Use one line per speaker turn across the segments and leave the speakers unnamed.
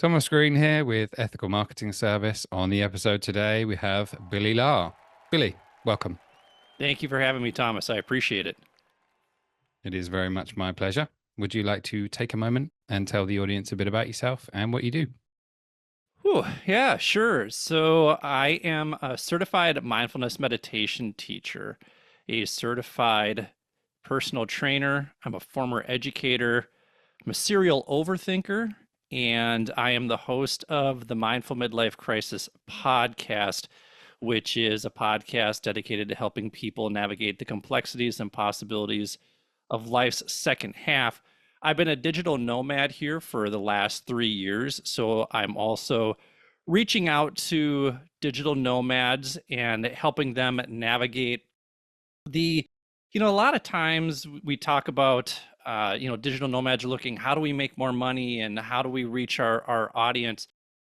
Thomas Green here with Ethical Marketing Service. On the episode today, we have Billy Lahr. Billy, welcome.
Thank you for having me, Thomas. I appreciate it.
It is very much my pleasure. Would you like to take a moment and tell the audience a bit about yourself and what you do?
Whew, yeah, sure. So I am a certified mindfulness meditation teacher, a certified personal trainer. I'm a former educator. I'm a serial overthinker, and I am the host of the Mindful Midlife Crisis podcast, which is a podcast dedicated to helping people navigate the complexities and possibilities of life's second half. I've been a digital nomad here for the last 3 years, so I'm also reaching out to digital nomads and helping them navigate the, a lot of times we talk about, digital nomads are looking, how do we make more money and how do we reach our audience?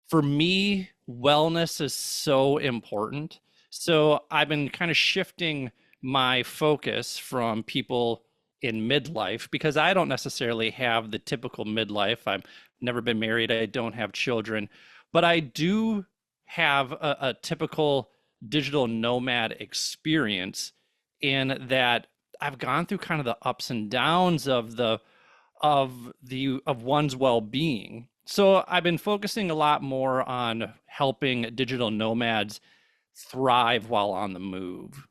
For me, wellness is so important. So I've been kind of shifting my focus from people in midlife because I don't necessarily have the typical midlife. I've never been married. I don't have children, but I do have a typical digital nomad experience in that I've gone through kind of the ups and downs of one's well-being. So I've been focusing a lot more on helping digital nomads thrive while on the move.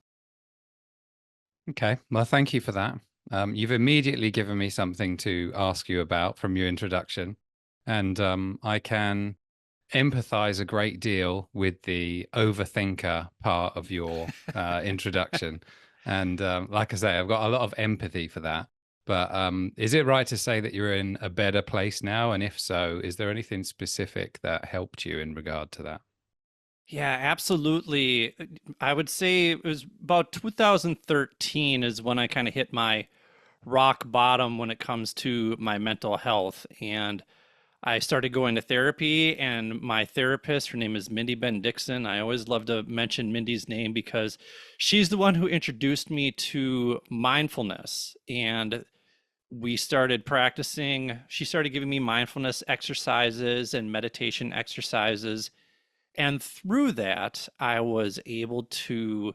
Okay, well, thank you for that. You've immediately given me something to ask you about from your introduction, and I can empathize a great deal with the overthinker part of your introduction. And like I say, I've got a lot of empathy for that. But is it right to say that you're in a better place now? And if so, is there anything specific that helped you in regard to that?
Yeah, absolutely. I would say it was about 2013 is when I kind of hit my rock bottom when it comes to my mental health. And I started going to therapy, and my therapist, her name is Mindy Ben Dixon. I always love to mention Mindy's name because she's the one who introduced me to mindfulness. And we started practicing, she started giving me mindfulness exercises and meditation exercises. And through that, I was able to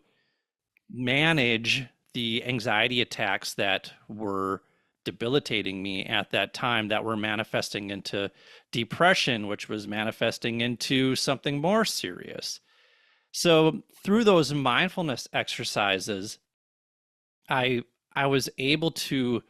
manage the anxiety attacks that were debilitating me at that time, that were manifesting into depression, which was manifesting into something more serious. So through those mindfulness exercises, I I was able to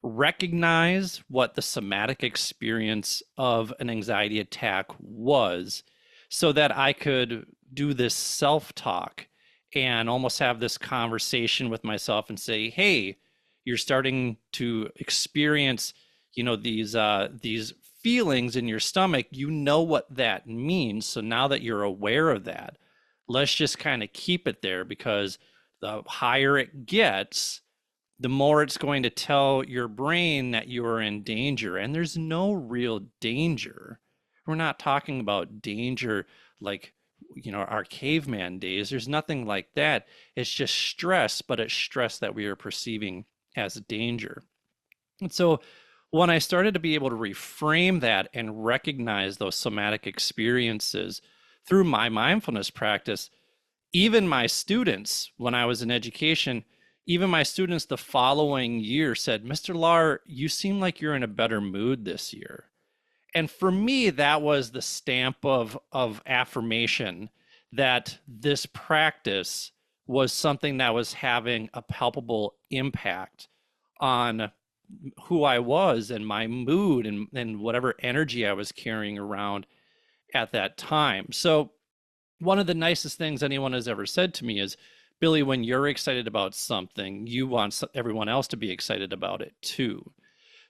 recognize what the somatic experience of an anxiety attack was so that I could do this self-talk and almost have this conversation with myself and say, hey, you're starting to experience, these feelings in your stomach. You know what that means. So now that you're aware of that, let's just kind of keep it there, because the higher it gets, the more it's going to tell your brain that you are in danger. And there's no real danger. We're not talking about danger like, our caveman days. There's nothing like that. It's just stress, but it's stress that we are perceiving as danger. And so when I started to be able to reframe that and recognize those somatic experiences through my mindfulness practice, even my students, when I was in education, even my students the following year said, Mr. Lahr, you seem like you're in a better mood this year. And for me, that was the stamp of affirmation that this practice was something that was having a palpable impact on who I was and my mood and whatever energy I was carrying around at that time. So one of the nicest things anyone has ever said to me is, Billy, when you're excited about something, you want everyone else to be excited about it too.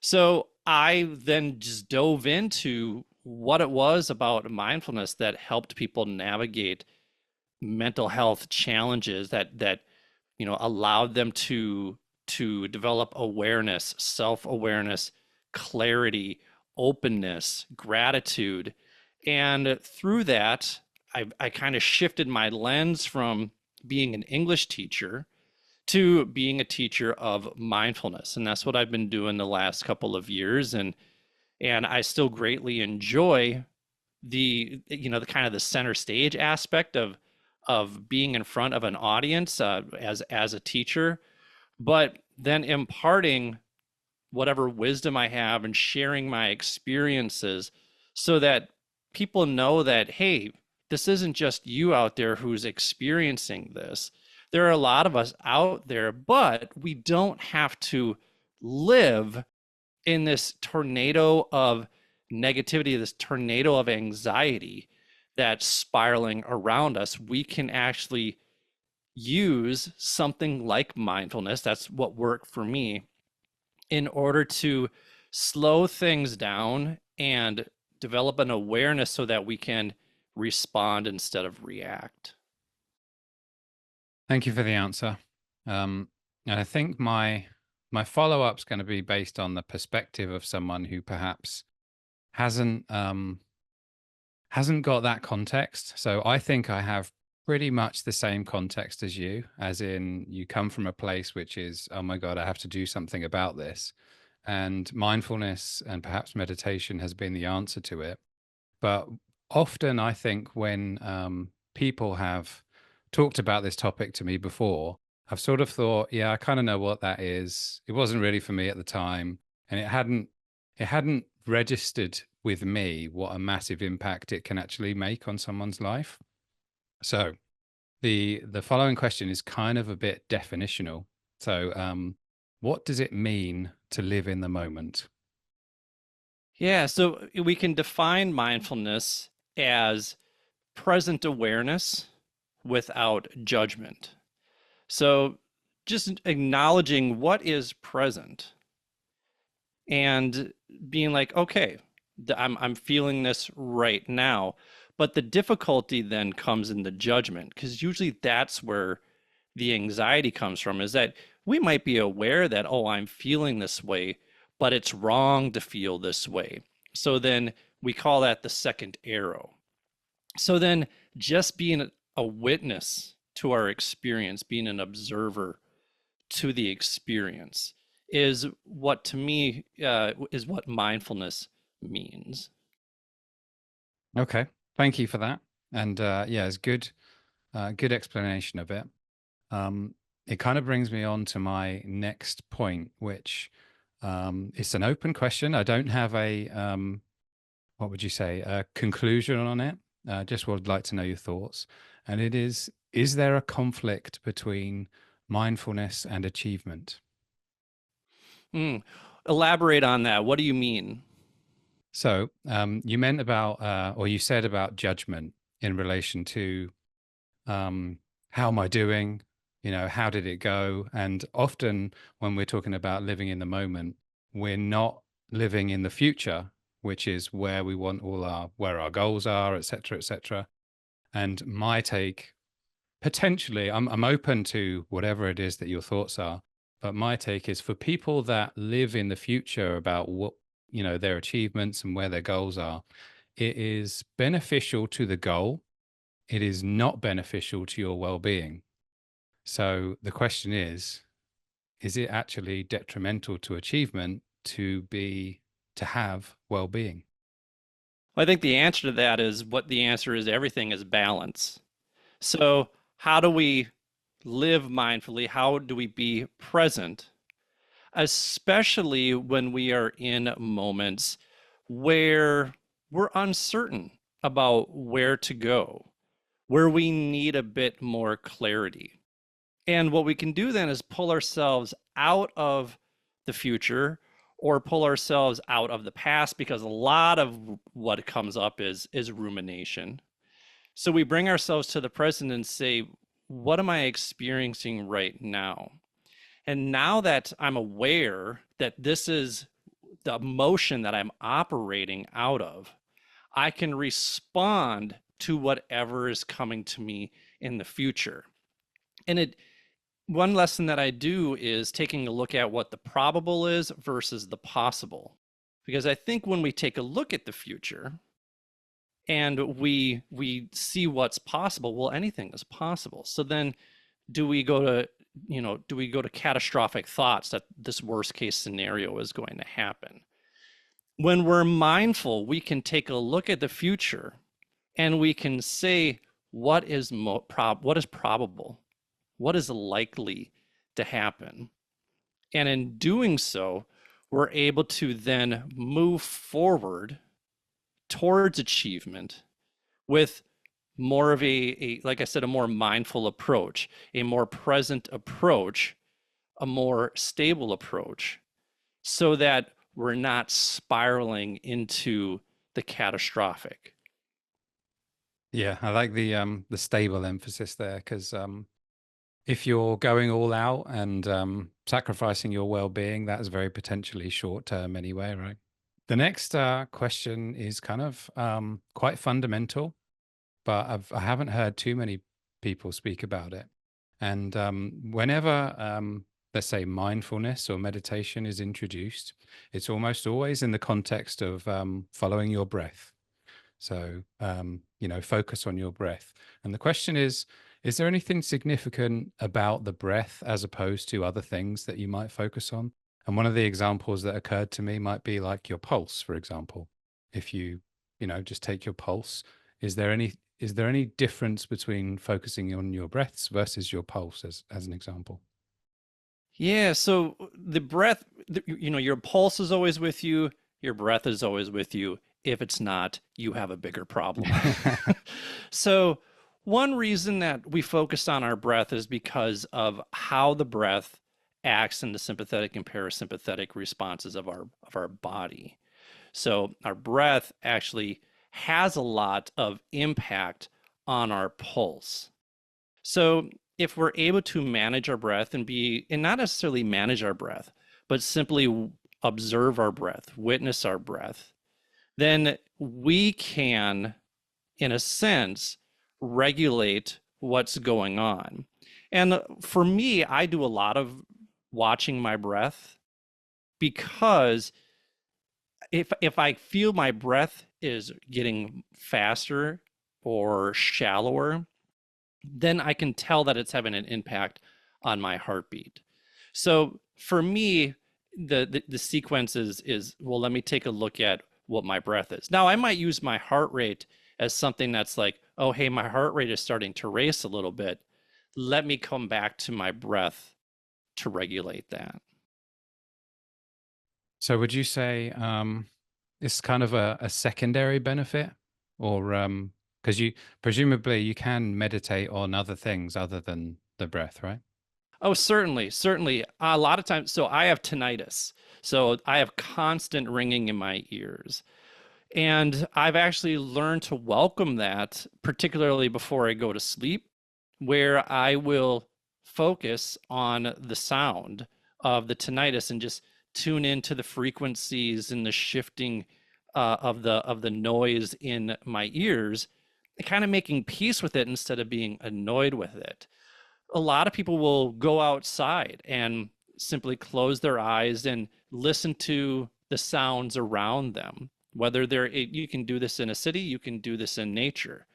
So I then just dove into what it was about mindfulness that helped people navigate mental health challenges, that allowed them to develop awareness, self-awareness, clarity, openness, gratitude. And through that, I kind of shifted my lens from being an English teacher to being a teacher of mindfulness. And that's what I've been doing the last couple of years. And I still greatly enjoy the kind of the center stage aspect of being in front of an audience as a teacher, but then imparting whatever wisdom I have and sharing my experiences so that people know that, hey, this isn't just you out there who's experiencing this. There are a lot of us out there, but we don't have to live in this tornado of negativity, this tornado of anxiety that's spiraling around us. We can actually use something like mindfulness. That's what worked for me in order to slow things down and develop an awareness so that we can respond instead of react.
Thank you for the answer. Um, and I think my follow-up is going to be based on the perspective of someone who perhaps hasn't hasn't got that context. So I think I have pretty much the same context as you, as in you come from a place which is, oh my God, I have to do something about this. And mindfulness and perhaps meditation has been the answer to it. But often I think when people have talked about this topic to me before, I've sort of thought, yeah, I kind of know what that is. It wasn't really for me at the time, and it hadn't registered with me what a massive impact it can actually make on someone's life. So the following question is kind of a bit definitional. So what does it mean to live in the moment?
Yeah, so we can define mindfulness as present awareness without judgment. So just acknowledging what is present and being like, okay, I'm feeling this right now. But the difficulty then comes in the judgment, because usually that's where the anxiety comes from, is that we might be aware that, oh, I'm feeling this way, but it's wrong to feel this way. So then we call that the second arrow. So then just being a witness to our experience, being an observer to the experience is what to me is what mindfulness means.
Okay, thank you for that. And yeah, it's good explanation of it. Um, it kind of brings me on to my next point, which it's an open question. I don't have a what would you say, a conclusion on it. Just would like to know your thoughts. And it is there a conflict between mindfulness and achievement?
Mm. Elaborate on that. What do you mean?
So you meant about, or you said about judgment in relation to how am I doing? You know, how did it go? And often when we're talking about living in the moment, we're not living in the future, which is where we want where our goals are, et cetera, et cetera. And my take, potentially, I'm open to whatever it is that your thoughts are, but my take is for people that live in the future about what, their achievements and where their goals are, it is beneficial to the goal. It is not beneficial to your well-being. So the question is it actually detrimental to achievement to have well-being?
Well, I think the answer to that is what the answer is everything is balance. So, how do we live mindfully? How do we be present, especially when we are in moments where we're uncertain about where to go, where we need a bit more clarity? And what we can do then is pull ourselves out of the future or pull ourselves out of the past, because a lot of what comes up is rumination. So we bring ourselves to the present and say, what am I experiencing right now? And now that I'm aware that this is the emotion that I'm operating out of, I can respond to whatever is coming to me in the future. And one lesson that I do is taking a look at what the probable is versus the possible. Because I think when we take a look at the future and we see what's possible, well, anything is possible. So then do we go to, do we go to catastrophic thoughts that this worst case scenario is going to happen? When we're mindful, we can take a look at the future and we can say what is probable, what is likely to happen. And in doing so, we're able to then move forward towards achievement with more of like I said, a more mindful approach, a more present approach, a more stable approach, so that we're not spiraling into the catastrophic.
Yeah, I like the stable emphasis there because if you're going all out and sacrificing your well-being, that's very potentially short term anyway, right? The next question is kind of quite fundamental, but I haven't heard too many people speak about it. And whenever, let's say, mindfulness or meditation is introduced, it's almost always in the context of following your breath. So, focus on your breath. And the question is there anything significant about the breath as opposed to other things that you might focus on? And one of the examples that occurred to me might be like your pulse, for example. If just take your pulse, is there any difference between focusing on your breaths versus your pulse as an example?
Yeah, so the breath, your pulse is always with you, your breath is always with you. If it's not, you have a bigger problem. So, one reason that we focus on our breath is because of how the breath acts in the sympathetic and parasympathetic responses of our body. So, our breath actually has a lot of impact on our pulse. So if we're able to manage our breath and not necessarily manage our breath, but simply observe our breath, witness our breath, then we can, in a sense, regulate what's going on. And for me, I do a lot of watching my breath because if I feel my breath is getting faster or shallower, then I can tell that it's having an impact on my heartbeat. So for me, the sequence is well, let me take a look at what my breath is. Now I might use my heart rate as something that's like, oh hey, my heart rate is starting to race a little bit. Let me come back to my breath to regulate that.
So would you say it's kind of a secondary benefit, or because you presumably you can meditate on other things other than the breath, right?
Oh, certainly, certainly. A lot of times, so I have tinnitus. So I have constant ringing in my ears. And I've actually learned to welcome that, particularly before I go to sleep, where I will focus on the sound of the tinnitus and just tune into the frequencies and the shifting of the noise in my ears, kind of making peace with it instead of being annoyed with it. A lot of people will go outside and simply close their eyes and listen to the sounds around them. Whether you can do this in a city, you can do this in nature.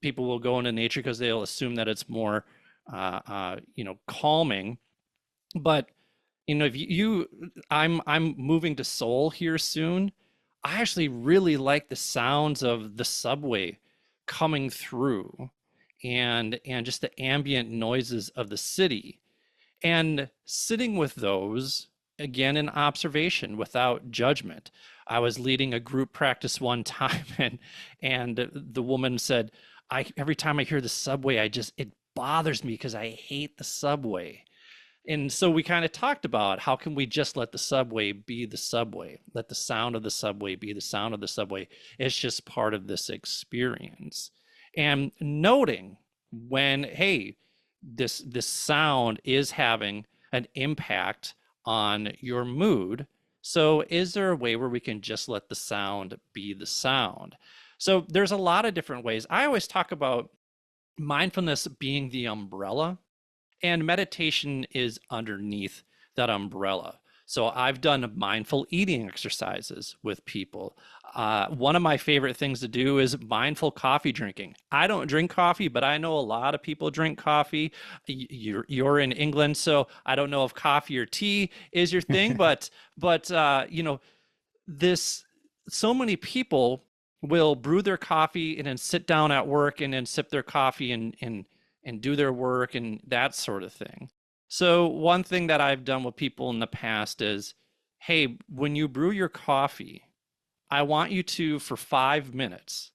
People will go into nature because they'll assume that it's more, calming. But if I'm moving to Seoul here soon. I actually really like the sounds of the subway coming through and just the ambient noises of the city and sitting with those again in observation without judgment. I was leading a group practice one time and the woman said, I every time I hear the subway, it bothers me because I hate the subway. And so we kind of talked about how can we just let the subway be the subway, let the sound of the subway be the sound of the subway. It's just part of this experience. And noting when, hey, this sound is having an impact on your mood. So is there a way where we can just let the sound be the sound? So there's a lot of different ways. I always talk about mindfulness being the umbrella and meditation is underneath that umbrella. So I've done mindful eating exercises with people. One of my favorite things to do is mindful coffee drinking. I don't drink coffee, but I know a lot of people drink coffee. You're in England, so I don't know if coffee or tea is your thing, but this so many people will brew their coffee and then sit down at work and then sip their coffee and do their work and that sort of thing. So one thing that I've done with people in the past is, hey, when you brew your coffee, I want you to, for 5 minutes,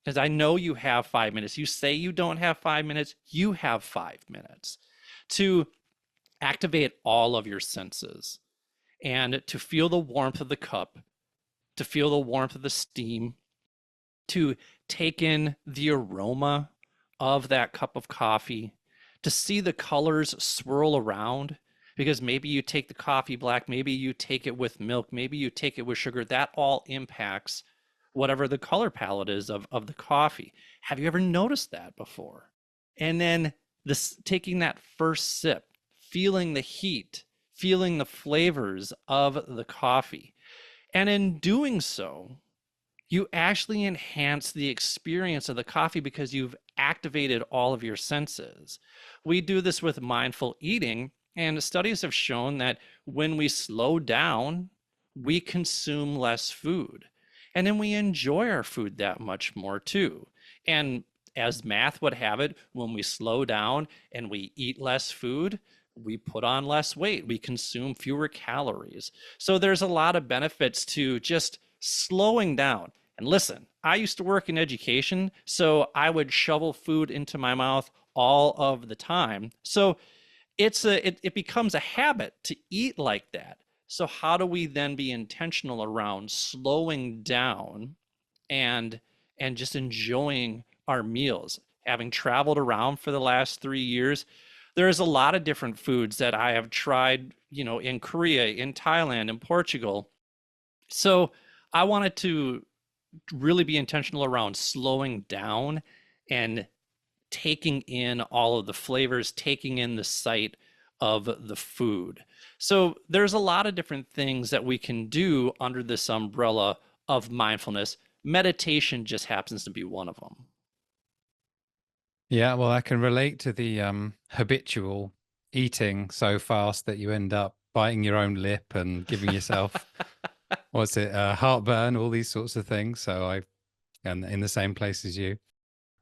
because I know you have 5 minutes. You say you don't have 5 minutes, you have 5 minutes to activate all of your senses and to feel the warmth of the cup, to feel the warmth of the steam, to take in the aroma of that cup of coffee, to see the colors swirl around. Because maybe you take the coffee black, maybe you take it with milk, maybe you take it with sugar. That all impacts whatever the color palette is of the coffee. Have you ever noticed that before? And then this taking that first sip, feeling the heat, feeling the flavors of the coffee. And in doing so, you actually enhance the experience of the coffee because you've activated all of your senses. We do this with mindful eating, and studies have shown that when we slow down, we consume less food. And then we enjoy our food that much more too. And as math would have it, when we slow down and we eat less food, we put on less weight, we consume fewer calories. So there's a lot of benefits to just slowing down. And listen, I used to work in education, so I would shovel food into my mouth all of the time. So it becomes a habit to eat like that. So how do we then be intentional around slowing down and and just enjoying our meals? Having traveled around for the last 3 years, there's a lot of different foods that I have tried, in Korea, in Thailand, in Portugal. So I wanted to really be intentional around slowing down and taking in all of the flavors, taking in the sight of the food. So there's a lot of different things that we can do under this umbrella of mindfulness. Meditation just happens to be one of them.
Yeah, well, I can relate to the habitual eating so fast that you end up biting your own lip and giving yourself, what's it, heartburn, all these sorts of things. So I am in the same place as you.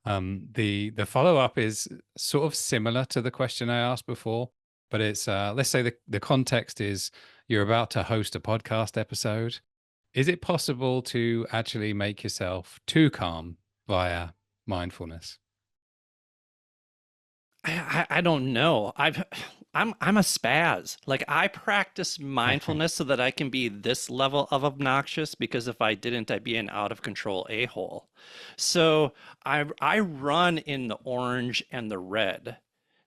The follow up is sort of similar to the question I asked before, but it's let's say the context is you're about to host a podcast episode. Is it possible to actually make yourself too calm via mindfulness?
I don't know. I'm a spaz. Like I practice mindfulness so that I can be this level of obnoxious because if I didn't, I'd be an out of control a-hole. So I run in the orange and the red.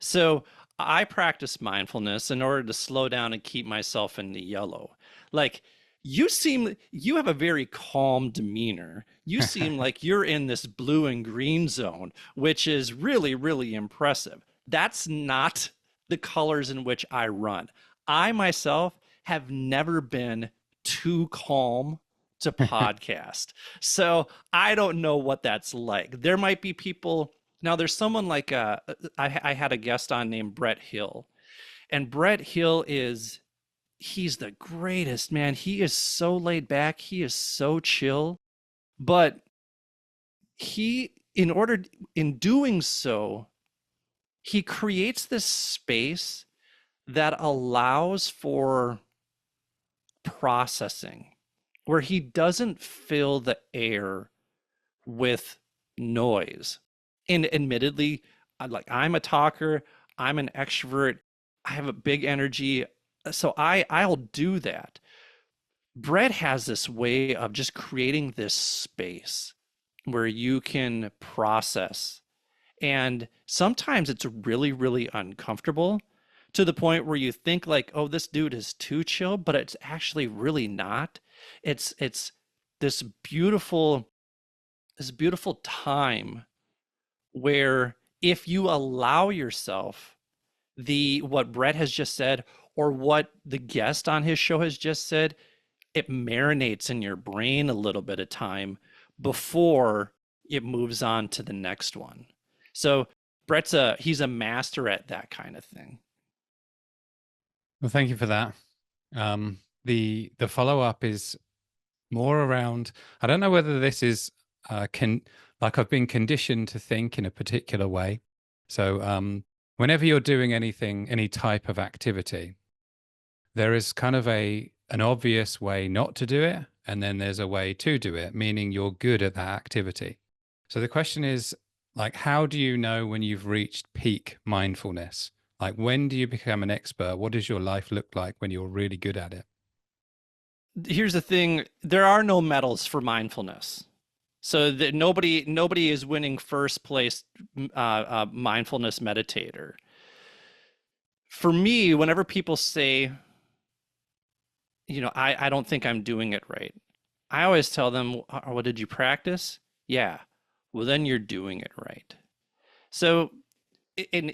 So I practice mindfulness in order to slow down and keep myself in the yellow. Like you have a very calm demeanor. You seem like you're in this blue and green zone, which is really, really impressive. That's not the colors in which I run. I myself have never been too calm to podcast. So I don't know what that's like. There might be people. Now, there's someone like I had a guest on named Brett Hill, and Brett Hill he's the greatest, man. He is so laid back. He is so chill. But he, in doing so, he creates this space that allows for processing where he doesn't fill the air with noise. And admittedly, I'm a talker, I'm an extrovert, I have a big energy, so I'll do that. Brett has this way of just creating this space where you can process. And sometimes it's really, really uncomfortable to the point where you think like, oh, this dude is too chill, but it's actually really not. It's this beautiful, this beautiful time where if you allow yourself the what Brett has just said or what the guest on his show has just said, it marinates in your brain a little bit of time before it moves on to the next one. So he's a master at that kind of thing.
Well, thank you for that. The follow up is more around, I don't know whether this is can like I've been conditioned to think in a particular way. So whenever you're doing anything, any type of activity, there is kind of an obvious way not to do it, and then there's a way to do it, meaning you're good at that activity. So the question is, like, how do you know when you've reached peak mindfulness? Like, when do you become an expert? What does your life look like when you're really good at it?
Here's the thing, there are no medals for mindfulness. So that nobody is winning first place mindfulness meditator. For me, whenever people say, I don't think I'm doing it right, I always tell them, what did you practice? Yeah. Well, then you're doing it right. So in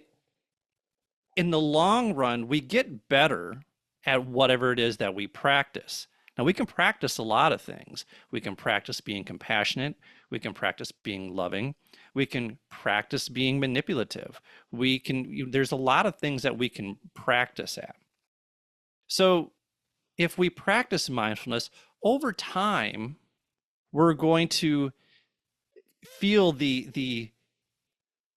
in the long run, we get better at whatever it is that we practice. Now, we can practice a lot of things. We can practice being compassionate. We can practice being loving. We can practice being manipulative. There's a lot of things that we can practice at. So, if we practice mindfulness over time, we're going to feel the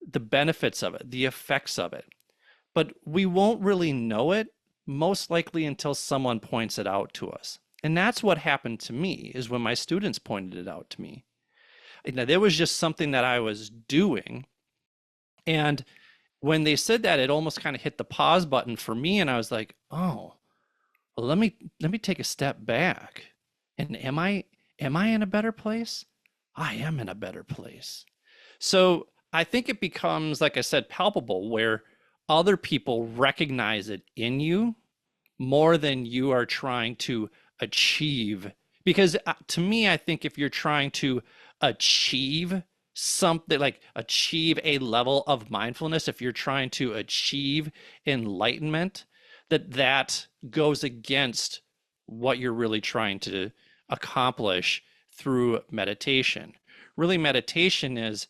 benefits of it, the effects of it. But we won't really know it most likely until someone points it out to us. And that's what happened to me, is when my students pointed it out to me. Now, there was just something that I was doing. And when they said that, it almost kind of hit the pause button for me. And I was like, oh, well, let me take a step back. And am I in a better place? I am in a better place. So I think it becomes, like I said, palpable, where other people recognize it in you more than you are trying to achieve. Because to me, I think if you're trying to achieve something, like achieve a level of mindfulness, if you're trying to achieve enlightenment, that goes against what you're really trying to accomplish through meditation. Really, meditation is,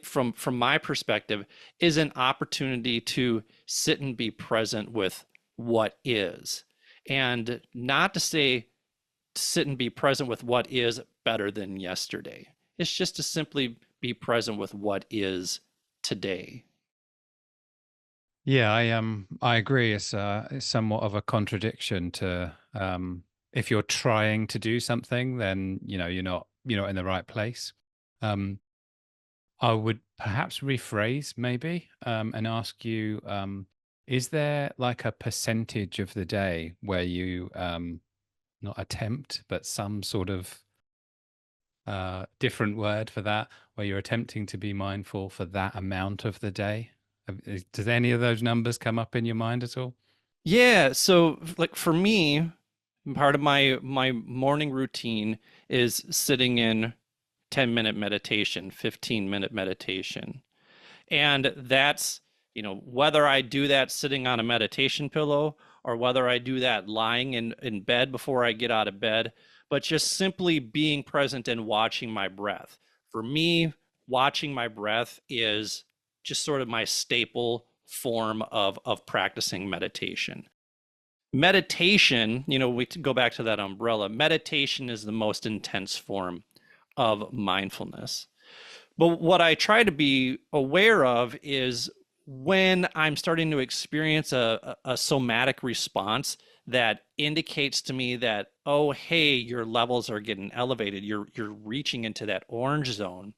from my perspective, is an opportunity to sit and be present with what is. And not to say sit and be present with what is better than yesterday. It's just to simply be present with what is today.
Yeah, I agree. It's somewhat of a contradiction to if you're trying to do something, then you're not in the right place. Um, I would perhaps rephrase maybe and ask you, is there like a percentage of the day where you not attempt, but some sort of different word for that, where you're attempting to be mindful for that amount of the day? Does any of those numbers come up in your mind at all?
Yeah, so like for me, part of my morning routine is sitting in 10-minute meditation, 15-minute meditation. And that's, whether I do that sitting on a meditation pillow or whether I do that lying in bed before I get out of bed, but just simply being present and watching my breath. For me, watching my breath is just sort of my staple form of practicing meditation. Meditation, we go back to that umbrella. Meditation is the most intense form of mindfulness. But what I try to be aware of is when I'm starting to experience a somatic response that indicates to me that, oh, hey, your levels are getting elevated, you're reaching into that orange zone.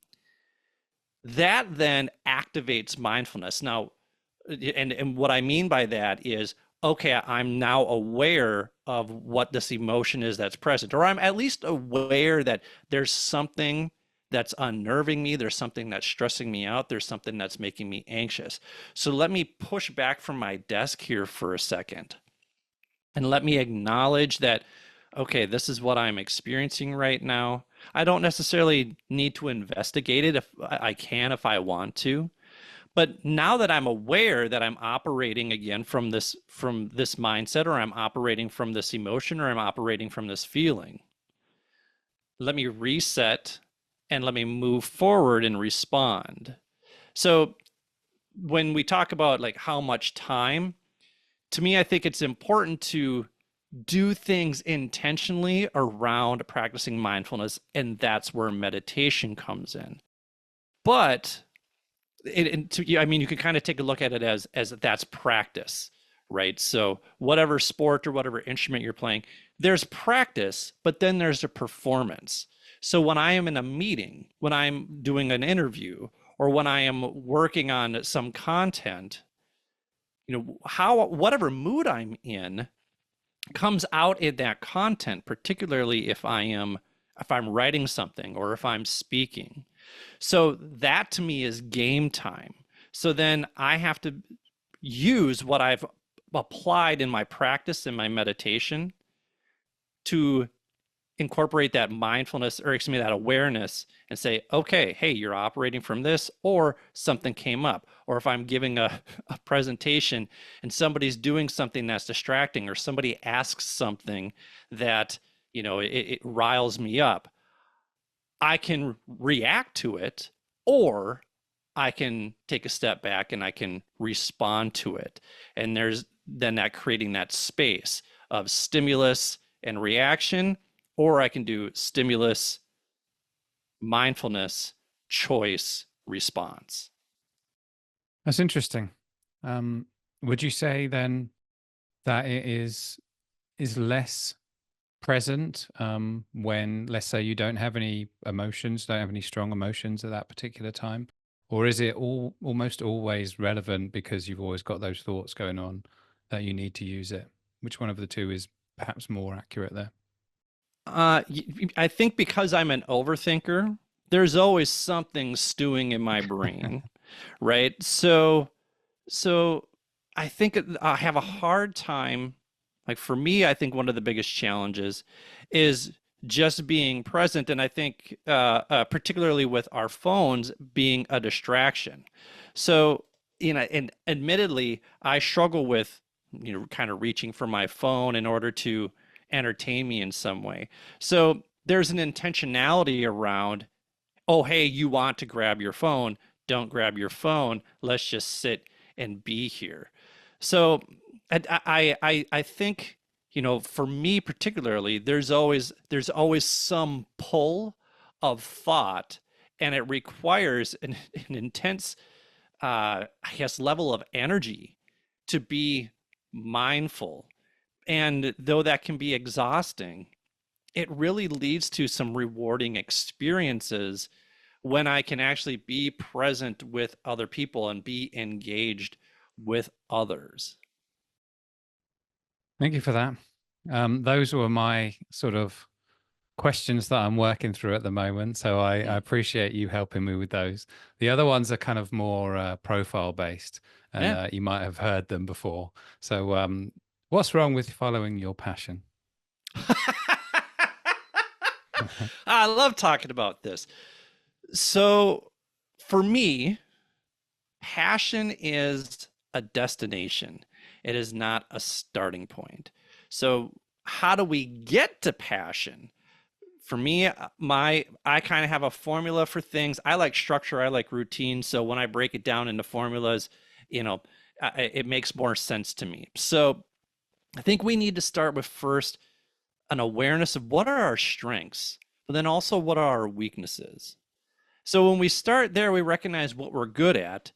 That then activates mindfulness. Now, and what I mean by that is, okay, I'm now aware of what this emotion is that's present, or I'm at least aware that there's something that's unnerving me, there's something that's stressing me out, there's something that's making me anxious. So let me push back from my desk here for a second and let me acknowledge that, okay, this is what I'm experiencing right now. I don't necessarily need to investigate it. If I can, if I want to. But now that I'm aware that I'm operating again from this mindset, or I'm operating from this emotion, or I'm operating from this feeling, let me reset and let me move forward and respond. So when we talk about like how much time, to me, I think it's important to do things intentionally around practicing mindfulness, and that's where meditation comes in. But I mean, you can kind of take a look at it as that's practice, right? So whatever sport or whatever instrument you're playing, there's practice, but then there's a performance. So when I am in a meeting, when I'm doing an interview, or when I am working on some content, how whatever mood I'm in comes out in that content, particularly if I'm writing something or if I'm speaking. So that to me is game time. So then I have to use what I've applied in my practice in my meditation to incorporate that mindfulness, or excuse me, that awareness, and say, okay, hey, you're operating from this, or something came up. Or if I'm giving a presentation and somebody's doing something that's distracting, or somebody asks something that, it riles me up, I can react to it, or I can take a step back and I can respond to it. And there's then that creating that space of stimulus and reaction, or I can do stimulus, mindfulness, choice, response.
That's interesting. Um, would you say then that it is less present when, let's say, you don't have any emotions, don't have any strong emotions at that particular time? Or is it almost always relevant because you've always got those thoughts going on that you need to use it? Which one of the two is perhaps more accurate there?
I think because I'm an overthinker, there's always something stewing in my brain, right? So I think I have a hard time. Like for me, I think one of the biggest challenges is just being present. And I think, particularly with our phones being a distraction. So, and admittedly, I struggle with, kind of reaching for my phone in order to entertain me in some way. So there's an intentionality around, oh, hey, you want to grab your phone, don't grab your phone. Let's just sit and be here. So I think, for me particularly, there's always some pull of thought, and it requires an intense, I guess, level of energy to be mindful. And though that can be exhausting, it really leads to some rewarding experiences when I can actually be present with other people and be engaged with others.
Thank you for that. Those were my sort of questions that I'm working through at the moment. So I appreciate you helping me with those. The other ones are kind of more profile based, and
Yeah.
you might have heard them before. So, what's wrong with following your passion?
I love talking about this. So, for me, passion is a destination, it is not a starting point. So, how do we get to passion? For me, I kind of have a formula for things. I like structure, I like routine. So when I break it down into formulas, you know, it makes more sense to me. So I think we need to start with first an awareness of what are our strengths, but then also what are our weaknesses. So when we start there, we recognize what we're good at.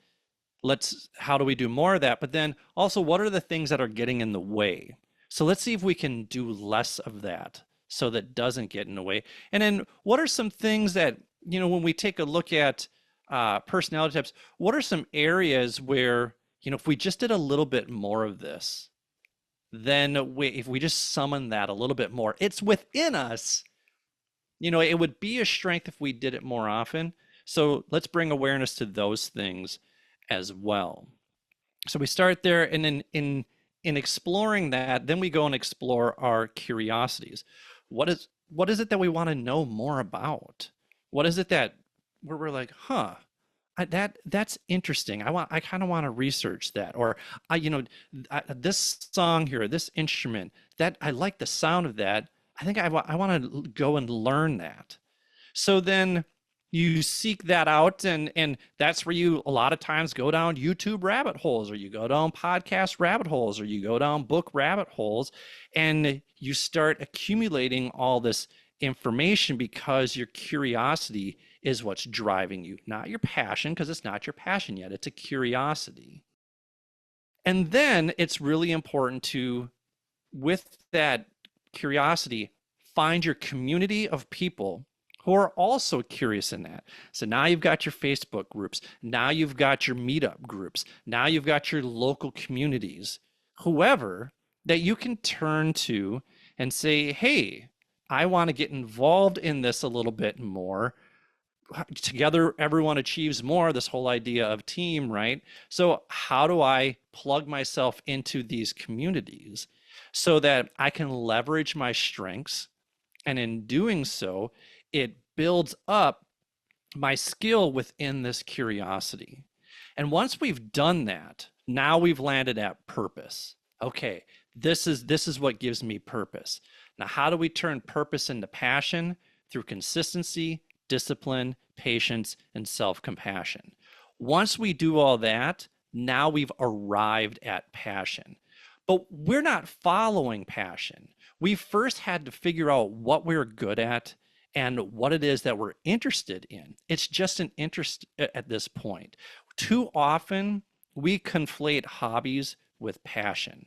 How do we do more of that? But then also, what are the things that are getting in the way? So let's see if we can do less of that so that doesn't get in the way. And then what are some things that, when we take a look at personality types, what are some areas where, if we just did a little bit more of this, then if we just summon that a little bit more, it's within us. It would be a strength if we did it more often. So let's bring awareness to those things as well. So we start there, and then in exploring that, then we go and explore our curiosities. What is it that we want to know more about? What is it that where we're like, huh, that's interesting. I kind of want to research that, or this song here, this instrument, that I like the sound of that. I think I want to go and learn that. So then, you seek that out, and that's where you a lot of times go down YouTube rabbit holes, or you go down podcast rabbit holes, or you go down book rabbit holes, and you start accumulating all this information because your curiosity is what's driving you, not your passion, because it's not your passion yet, it's a curiosity. And then it's really important to, with that curiosity, find your community of people who are also curious in that. So now you've got your Facebook groups, now you've got your meetup groups, now you've got your local communities, whoever that you can turn to and say, hey, I want to get involved in this a little bit more. Together everyone achieves more, this whole idea of team, right? So how do I plug myself into these communities so that I can leverage my strengths, and in doing so it builds up my skill within this curiosity? And once we've done that, now we've landed at purpose. Okay, this is what gives me purpose. Now how do we turn purpose into passion? Through consistency, discipline, patience, and self-compassion. Once we do all that, now we've arrived at passion. But we're not following passion. We first had to figure out what we're good at and what it is that we're interested in. It's just an interest at this point. Too often, we conflate hobbies with passion.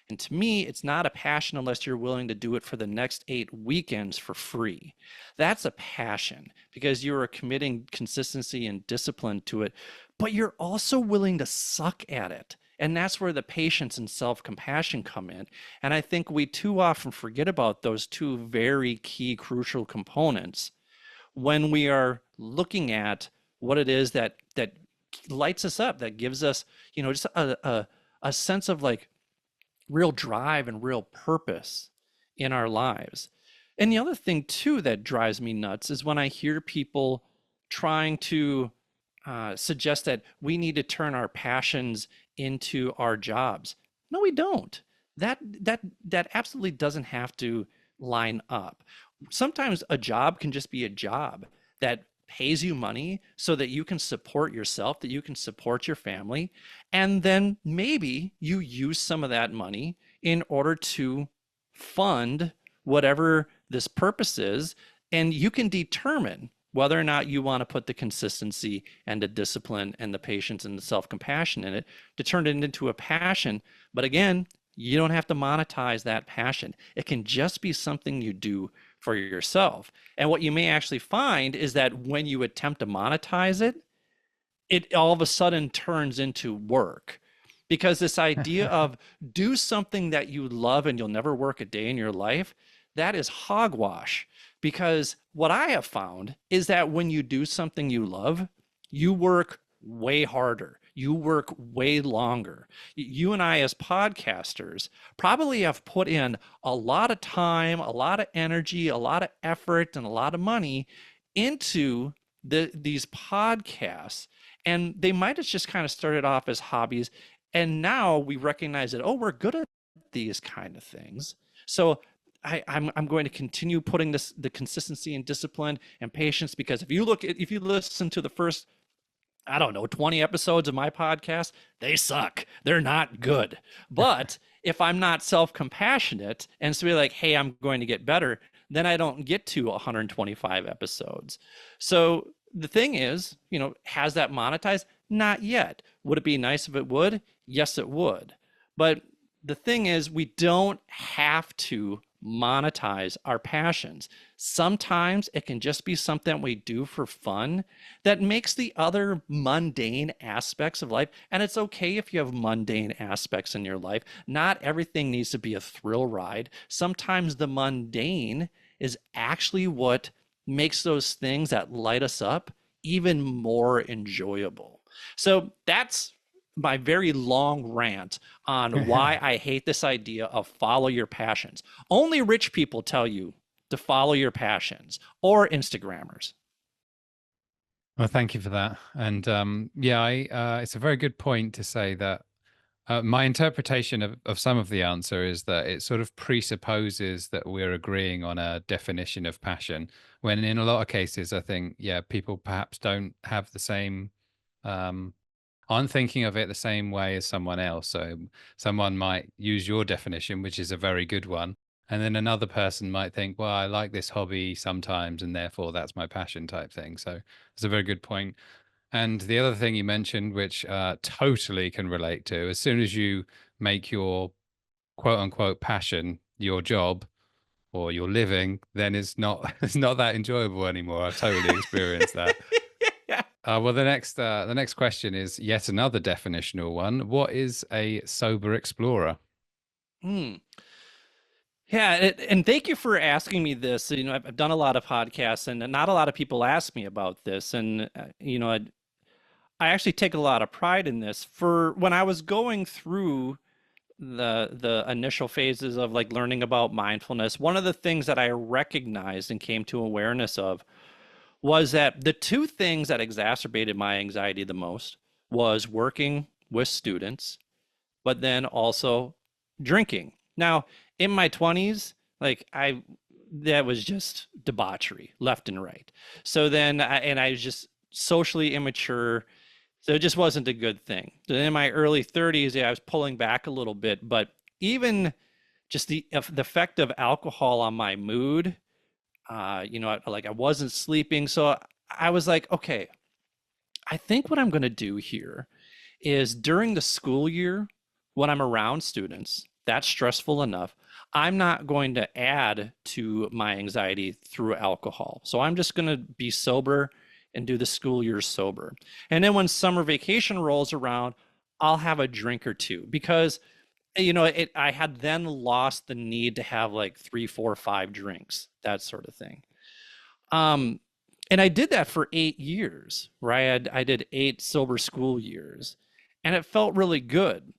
And to me, it's not a passion unless you're willing to do it for the next 8 weekends for free. That's a passion because you are committing consistency and discipline to it, but you're also willing to suck at it. And that's where the patience and self-compassion come in. And I think we too often forget about those two very key, crucial components when we are looking at what it is that lights us up, that gives us, just a sense of like real drive and real purpose in our lives. And the other thing too that drives me nuts is when I hear people trying to suggest that we need to turn our passions into our jobs. No, we don't. That absolutely doesn't have to line up. Sometimes a job can just be a job that pays you money so that you can support yourself, that you can support your family, and then maybe you use some of that money in order to fund whatever this purpose is, and you can determine whether or not you want to put the consistency and the discipline and the patience and the self-compassion in it to turn it into a passion. But again, you don't have to monetize that passion. It can just be something you do for yourself. And what you may actually find is that when you attempt to monetize it, it all of a sudden turns into work. Because this idea of do something that you love and you'll never work a day in your life, that is hogwash. Because what I have found is that when you do something you love, you work way harder. You work way longer. You and I, as podcasters, probably have put in a lot of time, a lot of energy, a lot of effort, and a lot of money into these podcasts. And they might have just kind of started off as hobbies. And now we recognize that, oh, we're good at these kind of things. So I'm going to continue putting the consistency and discipline and patience, because if you listen to the first, I don't know, 20 episodes of my podcast, they suck. They're not good. But if I'm not self-compassionate and so be like, hey, I'm going to get better, then I don't get to 125 episodes. So the thing is, has that monetized? Not yet. Would it be nice if it would? Yes, it would. But the thing is, we don't have to monetize our passions. Sometimes it can just be something we do for fun that makes the other mundane aspects of life. And it's okay if you have mundane aspects in your life. Not everything needs to be a thrill ride. Sometimes the mundane is actually what makes those things that light us up even more enjoyable. So that's my very long rant on why I hate this idea of follow your passions. Only rich people tell you to follow your passions, or Instagrammers.
Well, thank you for that. And yeah, it's a very good point to say that My interpretation of some of the answer is that it sort of presupposes that we're agreeing on a definition of passion, when in a lot of cases, I think, yeah, people perhaps don't have the same, um, aren't thinking of it the same way as someone else. So someone might use your definition, which is a very good one. And then another person might think, well, I like this hobby sometimes, and therefore that's my passion type thing. So it's a very good point. And the other thing you mentioned, which totally can relate to, as soon as you make your quote unquote passion your job or your living, then it's not that enjoyable anymore. I've totally experienced that.
Yeah.
Well, the next question is yet another definitional one. What is a sober explorer?
Hmm. Yeah, and thank you for asking me this. You know, I've done a lot of podcasts, and not a lot of people ask me about this. And you know, I actually take a lot of pride in this. For when I was going through the initial phases of like learning about mindfulness, one of the things that I recognized and came to awareness of was that the two things that exacerbated my anxiety the most was working with students, but then also drinking. Now, in my 20s, like I that was just debauchery left and right. So then I was just socially immature, so it just wasn't a good thing. So in my early 30s, yeah, I was pulling back a little bit, but even just the effect of alcohol on my mood, you know, like I wasn't sleeping. So I was like, okay, I think what I'm going to do here is during the school year, when I'm around students, that's stressful enough. I'm not going to add to my anxiety through alcohol. So I'm just going to be sober and do the school year sober. And then when summer vacation rolls around, I'll have a drink or two because you know I had then lost the need to have like 3, 4, 5 drinks, that sort of thing. Um, and I did that for 8 years, right? I did 8 sober school years, and it felt really good.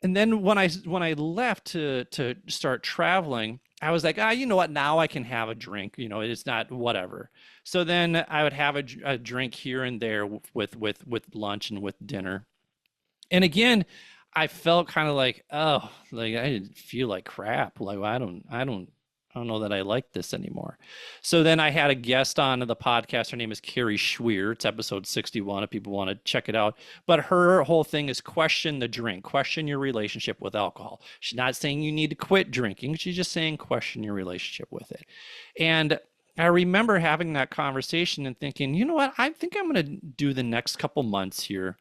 And then when I left to start traveling, I was like, you know what? Now I can have a drink. You know, it's not whatever. So then I would have a drink here and there with lunch and with dinner. And again, I felt kind of like, oh, like I didn't feel like crap. Like I don't know that I like this anymore. So then I had a guest on the podcast. Her name is Carrie Schweer. It's episode 61 if people want to check it out. But her whole thing is question the drink, question your relationship with alcohol. She's not saying you need to quit drinking. She's just saying question your relationship with it. And I remember having that conversation and thinking, you know what? I think I'm going to do the next couple months here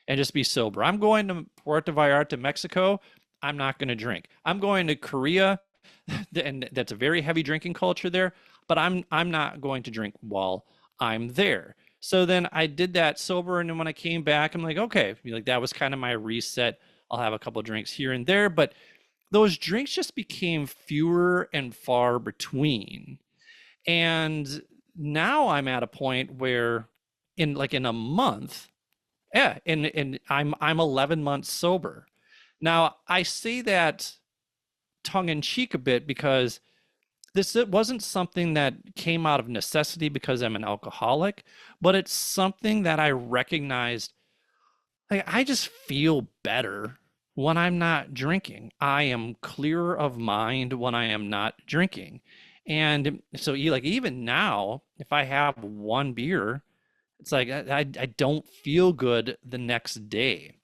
and just be sober. I'm going to Puerto Vallarta, Mexico. I'm not going to drink. I'm going to Korea, and that's a very heavy drinking culture there, but I'm not going to drink while I'm there. So then I did that sober, and then when I came back, I'm like, okay, like that was kind of my reset. I'll have a couple drinks here and there, but those drinks just became fewer and far between. And now I'm at a point where in a month, yeah, and I'm 11 months sober. Now, I say that tongue in cheek a bit because this it wasn't something that came out of necessity because I'm an alcoholic, but it's something that I recognized like I just feel better when I'm not drinking. I am clearer of mind when I am not drinking. And so like even now, if I have one beer, it's like I don't feel good the next day.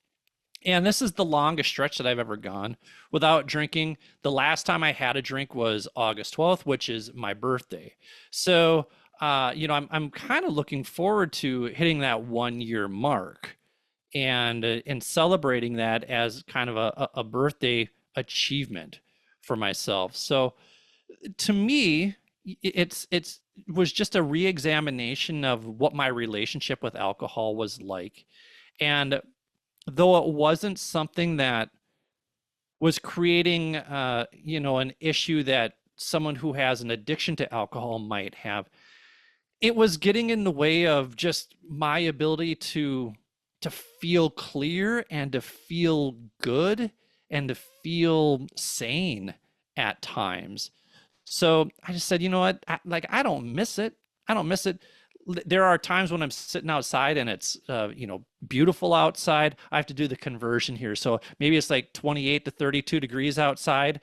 And this is the longest stretch that I've ever gone without drinking. The last time I had a drink was August 12th, which is my birthday. So, you know, I'm kind of looking forward to hitting that 1 year mark and celebrating that as kind of a birthday achievement for myself. So, to me, it's was just a reexamination of what my relationship with alcohol was like. And though it wasn't something that was creating you know, an issue that someone who has an addiction to alcohol might have, it was getting in the way of just my ability to feel clear and to feel good and to feel sane at times. So I just said, you know what? Like I don't miss it. I don't miss it. there are times when I'm sitting outside and it's beautiful outside. I have to do the conversion here, so maybe it's like 28 to 32 degrees outside.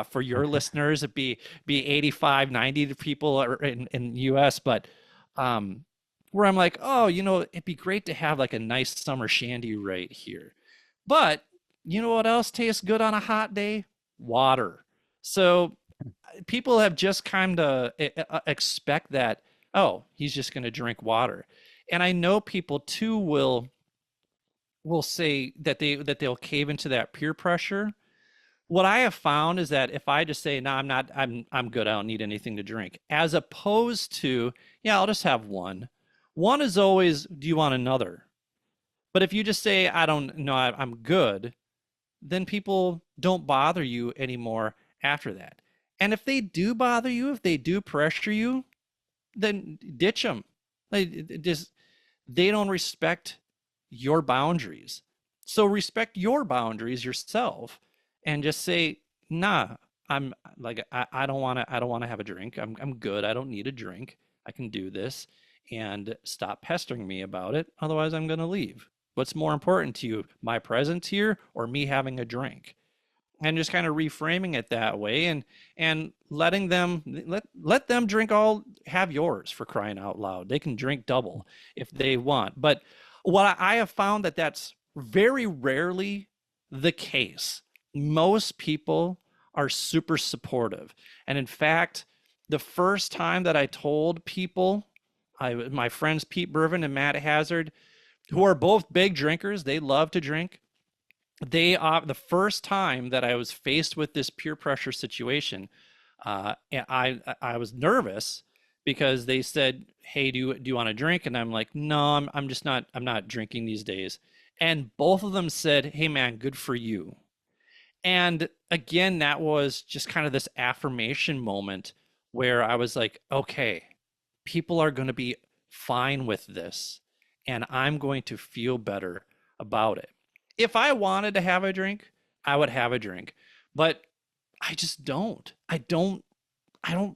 For your
Okay.
listeners, it'd be 85, 90 to people in US, but where I'm like, oh, it'd be great to have like a nice summer shandy right here. But you know what else tastes good on a hot day? Water. So people have just kind of expect that, oh, he's just going to drink water. And I know people too will say that they'll cave into that peer pressure. What I have found is that if I just say, no, I'm not, I'm good, I don't need anything to drink, as opposed to, yeah, I'll just have one. One is always, do you want another? But if you just say, I don't know, I'm good, then people don't bother you anymore after that. And if they do bother you, if they do pressure you, then ditch them. Just they don't respect your boundaries. So respect your boundaries yourself and just say, nah, I'm like I don't want to have a drink. I'm good. I don't need a drink. I can do this and stop pestering me about it. Otherwise I'm going to leave. What's more important to you, my presence here or me having a drink? And just kind of reframing it that way and letting them let them drink all have yours for crying out loud. They can drink double if they want. But what I have found that that's very rarely the case. Most people are super supportive. And in fact, the first time that I told people, my friends Pete Bervin and Matt Hazard, who are both big drinkers, they love to drink, the first time that I was faced with this peer pressure situation, and I was nervous because they said, "Hey, do you want a drink?" And I'm like, "No, I'm just not I'm not drinking these days." And both of them said, "Hey, man, good for you." And again, that was just kind of this affirmation moment where I was like, "Okay, people are going to be fine with this, and I'm going to feel better about it." If I wanted to have a drink, I would have a drink, but I just don't. I don't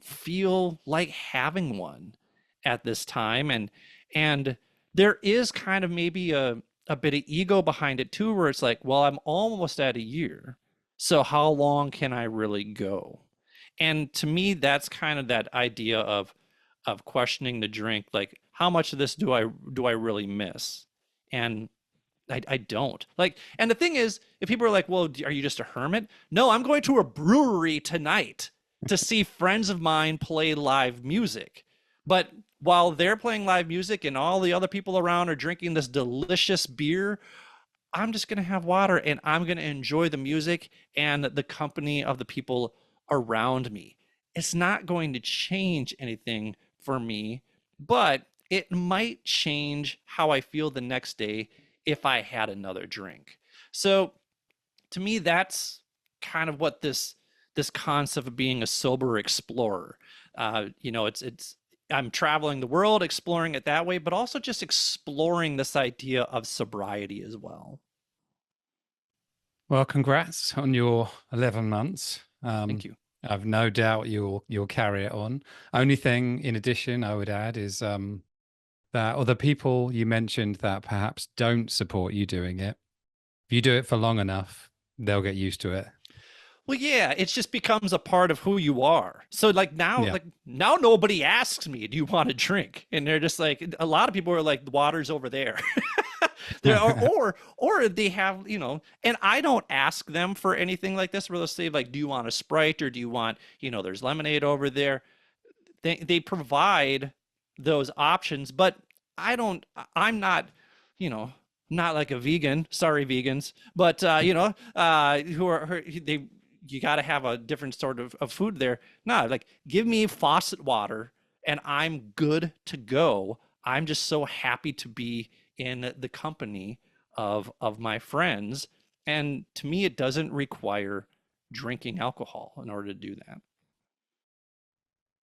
feel like having one at this time, and there is kind of maybe a bit of ego behind it too, where it's like, well, I'm almost at a year, so how long can I really go? And to me, that's kind of that idea of questioning the drink, like how much of this do I really miss? And I don't like, and the thing is, if people are like, well, are you just a hermit? No, I'm going to a brewery tonight to see friends of mine play live music. But while they're playing live music and all the other people around are drinking this delicious beer, I'm just going to have water and I'm going to enjoy the music and the company of the people around me. It's not going to change anything for me, but it might change how I feel the next day if I had another drink. So to me, that's kind of what this concept of being a sober explorer. It's I'm traveling the world, exploring it that way, but also just exploring this idea of sobriety as well.
Well, congrats on your 11 months.
Thank you.
I've no doubt you'll carry it on. Only thing in addition I would add is that other people you mentioned that perhaps don't support you doing it, if you do it for long enough, they'll get used to it.
Well, yeah, it just becomes a part of who you are. So
Yeah.
like now nobody asks me, "Do you want a drink?" And they're just like, a lot of people are like, "The water's over there." There are, or they have, and I don't ask them for anything like this where they'll say like, "Do you want a Sprite or do you want, there's lemonade over there." They provide those options, but I don't. I'm not, you know, not like a vegan. Sorry, vegans, but they you got to have a different sort of food there. No, like give me faucet water and I'm good to go. I'm just so happy to be in the company of my friends, and to me, it doesn't require drinking alcohol in order to do that.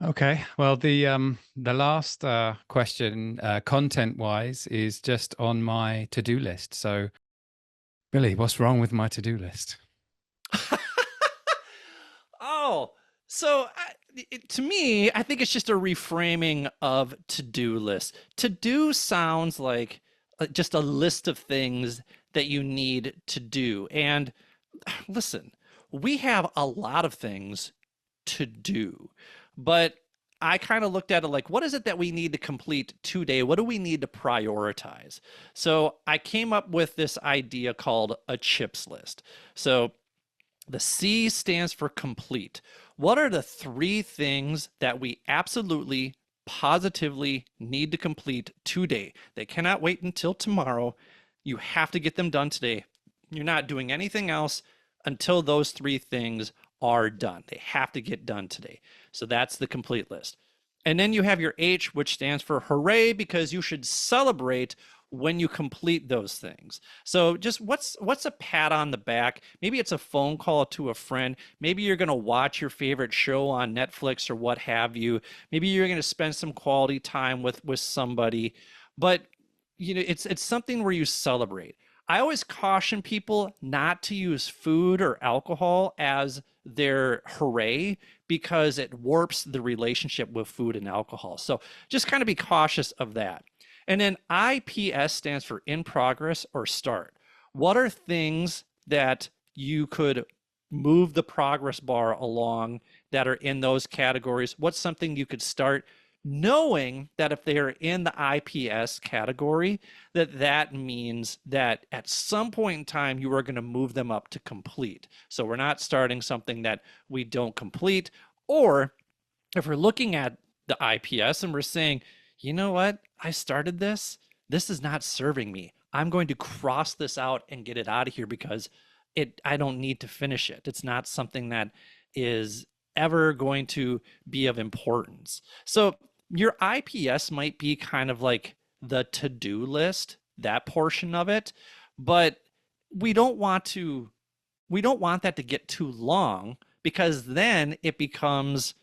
Okay. Well, the last question, content wise, is just on my to-do list. So, Billy, what's wrong with my to-do list?
Oh, so To me, I think it's just a reframing of to-do list. To do sounds like just a list of things that you need to do. And listen, we have a lot of things to do, but I kind of looked at it like, what is it that we need to complete today? What do we need to prioritize? So I came up with this idea called a chips list. So the C stands for complete. What are the three things that we absolutely, positively need to complete today? They cannot wait until tomorrow. You have to get them done today. You're not doing anything else until those three things are done. They have to get done today. So that's the complete list. And then you have your H, which stands for hooray, because you should celebrate when you complete those things. So just what's a pat on the back? Maybe it's a phone call to a friend. Maybe you're going to watch your favorite show on Netflix or what have you. Maybe you're going to spend some quality time with somebody. But it's something where you celebrate. I always caution people not to use food or alcohol as their hooray because it warps the relationship with food and alcohol. So just kind of be cautious of that. And then IPS stands for in progress or start. What are things that you could move the progress bar along that are in those categories? What's something you could start knowing that if they are in the IPS category, that means that at some point in time you are going to move them up to complete. So we're not starting something that we don't complete. Or if we're looking at the IPS and we're saying, you know what, I started this, this is not serving me. I'm going to cross this out and get it out of here because I don't need to finish it. It's not something that is ever going to be of importance. So your IPS might be kind of like the to-do list, that portion of it, but we don't want to we don't want that to get too long because then it becomes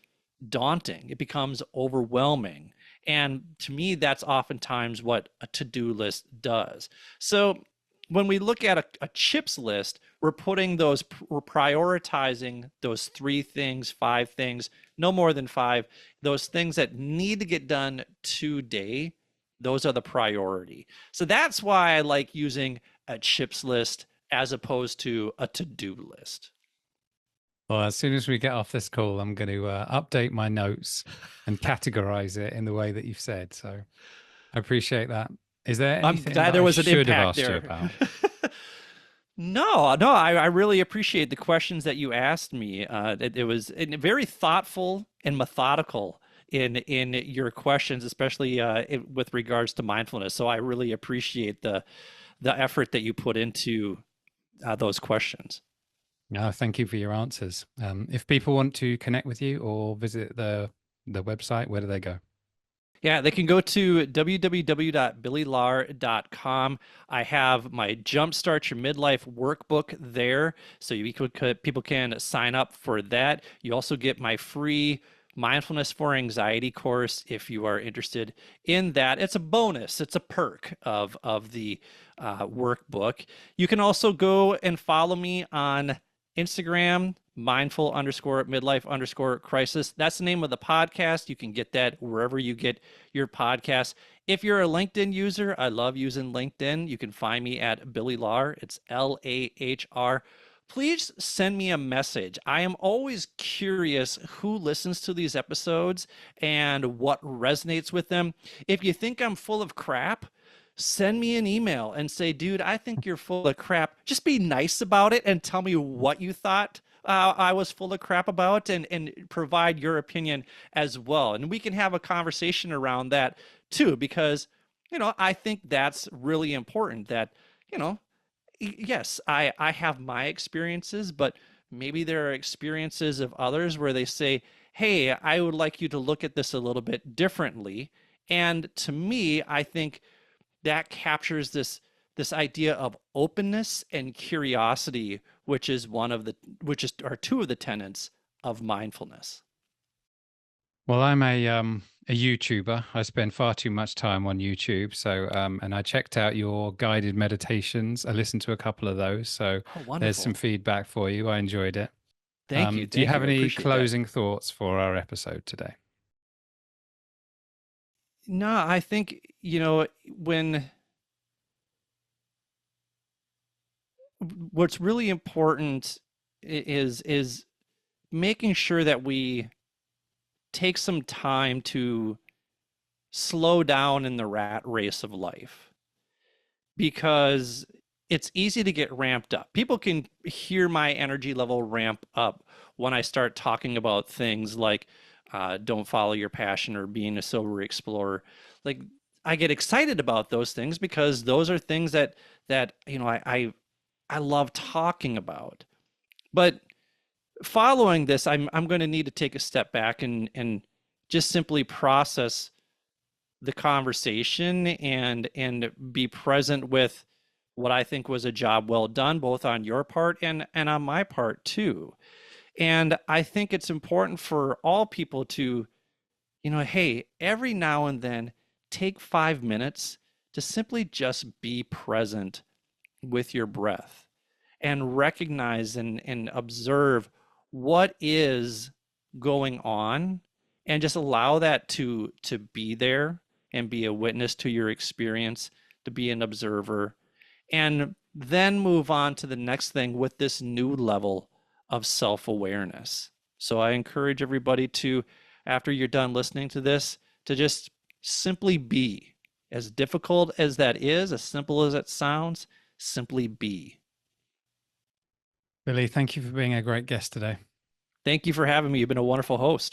daunting. It becomes overwhelming. And to me, that's oftentimes what a to-do list does. So when we look at a chips list, we're prioritizing those three things, five things, no more than five, those things that need to get done today. Those are the priority. So that's why I like using a chips list as opposed to a to-do list.
Well, as soon as we get off this call, I'm going to update my notes and categorize it in the way that you've said. So I appreciate that. Is there
I'm
anything
glad
that
there
I
was an
should have
impact
asked you
there.
about?
No, I really appreciate the questions that you asked me. It was very thoughtful and methodical in your questions, especially with regards to mindfulness. So I really appreciate the effort that you put into those questions.
No, thank you for your answers. If people want to connect with you or visit the website, where do they go?
Yeah, they can go to www.billylahr.com. I have my Jumpstart Your Midlife workbook there, so people can sign up for that. You also get my free Mindfulness for Anxiety course if you are interested in that. It's a bonus, it's a perk of the workbook. You can also go and follow me on Instagram, mindful_midlife_crisis. That's the name of the podcast. You can get that wherever you get your podcast. If you're a LinkedIn user, I love using LinkedIn. You can find me at Billy Lahr. It's Lahr. Please send me a message. I am always curious who listens to these episodes and what resonates with them. If you think I'm full of crap, send me an email and say, dude, I think you're full of crap. Just be nice about it and tell me what you thought I was full of crap about and provide your opinion as well. And we can have a conversation around that too, because, I think that's really important that, yes, I have my experiences, but maybe there are experiences of others where they say, hey, I would like you to look at this a little bit differently. And to me, I think that captures this idea of openness and curiosity, which are two of the tenets of mindfulness.
Well, I'm a YouTuber. I spend far too much time on YouTube. So and I checked out your guided meditations. I listened to a couple of those. So
Oh,
there's some
wonderful.
feedback for you. I enjoyed it.
Thank you.
Do you
Thank
have
you. I
any
appreciate that.
closing thoughts for our episode today?
No, I think, when what's really important is making sure that we take some time to slow down in the rat race of life, because it's easy to get ramped up. People can hear my energy level ramp up when I start talking about things like don't follow your passion or being a sober explorer. Like, I get excited about those things because those are things that I love talking about. But following this, I'm going to need to take a step back and just simply process the conversation and be present with what I think was a job well done, both on your part and on my part too. And I think it's important for all people to, hey, every now and then take 5 minutes to simply just be present with your breath and recognize and observe what is going on, and just allow that to be there and be a witness to your experience, to be an observer, and then move on to the next thing with this new level of self-awareness. So I encourage everybody to, after you're done listening to this, to just simply be. As difficult as that is, as simple as it sounds, simply be.
Billy, thank you for being a great guest today.
Thank you for having me. You've been a wonderful host.